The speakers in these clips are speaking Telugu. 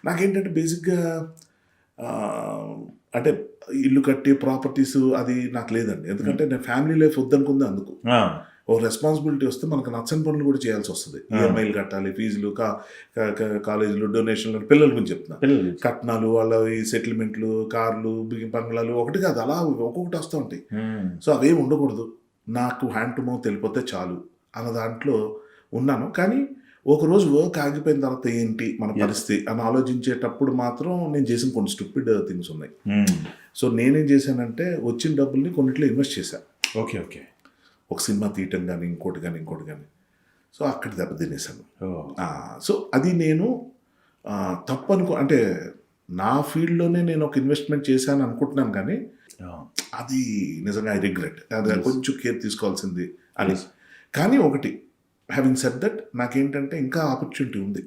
నాకేంటంటే బేసిక్‌గా అంటే ఇల్లు కట్టి ప్రాపర్టీస్ అది నాకు లేదండి. ఎందుకంటే నేను ఫ్యామిలీ లైఫ్ వద్దనుకుందే అందుకు. ఆ! ఓ రెస్పాన్సిబిలిటీ వస్తే మనకు నచ్చని పనులు కూడా చేయాల్సొస్తది. ఈఎంఐలు కట్టాలి, ఫీజులు, కా క క కాలేజీలు, డొనేషన్‌లు పిల్లల గురించి చెప్తున్నా. పిల్లలు కట్నాలు, వాళ్ళ ఈ సెటిల్మెంట్లు, కార్లు, బంగ్లాలు ఒకటి కాదు అలా ఒక్కొక్కటి వస్తూ ఉంటాయి. సో అవేమి ఉండకూడదు. నాకు హ్యాండ్ టు మౌత్ వెళ్ళిపోతే చాలు అన్న దాంట్లో ఉన్నాను. కానీ ఒకరోజు వర్క్ ఆగిపోయిన తర్వాత ఏంటి మన పరిస్థితి అని ఆలోచించేటప్పుడు మాత్రం నేను చేసిన కొన్ని స్టూపిడ్ థింగ్స్ ఉన్నాయి. సో నేనేం చేశానంటే వచ్చిన డబ్బుల్ని కొన్నిట్లో ఇన్వెస్ట్ చేశాను. ఓకే. ఓకే. ఒక సినిమా తీయటం కానీ ఇంకోటి కానీ సో అక్కడ దెబ్బతినేసాను. సో అది నేను తప్పు అంటే నా ఫీల్డ్లోనే నేను ఒక ఇన్వెస్ట్మెంట్ చేశాను అనుకుంటున్నాను, కానీ అది నిజంగా ఐ రిగ్రెట్. అది కొంచెం కేర్ తీసుకోవాల్సింది అని. కానీ ఒకటి హ్యావింగ్ సెడ్ దట్ నాకేంటంటే ఇంకా ఆపర్చునిటీ ఉంది.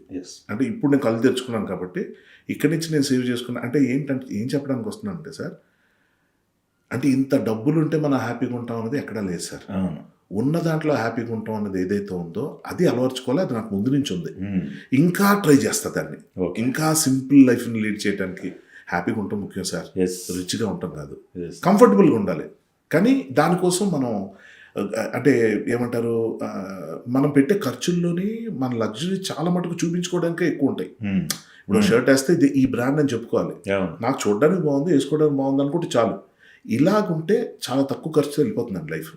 అంటే ఇప్పుడు నేను కళ్ళు తెరుచుకున్నాను కాబట్టి ఇక్కడి నుంచి నేను సేవ్ చేసుకున్నాను. అంటే ఏం చెప్పడానికి వస్తున్నాను అంటే సార్, అంటే ఇంత డబ్బులు ఉంటే మనం హ్యాపీగా ఉంటాం అనేది ఎక్కడా లేదు సార్. ఉన్న దాంట్లో హ్యాపీగా ఉంటాం అన్నది ఏదైతే ఉందో అది అలవర్చుకోవాలి. అది నాకు ముందు నుంచి ఉంది. ఇంకా ట్రై చేస్తా దాన్ని. ఇంకా సింపుల్ లైఫ్ని లీడ్ చేయడానికి. హ్యాపీగా ఉండటం ముఖ్యం సార్, రిచ్గా ఉండటం కాదు. కంఫర్టబుల్గా ఉండాలి. కానీ దానికోసం మనం అంటే ఏమంటారు, మనం పెట్టే ఖర్చుల్లోని మన లగ్జరీ చాలా మటుకు చూపించుకోవడానికే ఎక్కువ ఉంటాయి. ఇప్పుడు షర్ట్ వేస్తే ఇది ఈ బ్రాండ్ అని చెప్పుకోవాలి. నాకు చూడడానికి బాగుంది, వేసుకోవడానికి బాగుంది అనుకుంటే చాలు. ఇలాగుంటే చాలా తక్కువ ఖర్చుతో వెళ్ళిపోతుందండి లైఫ్.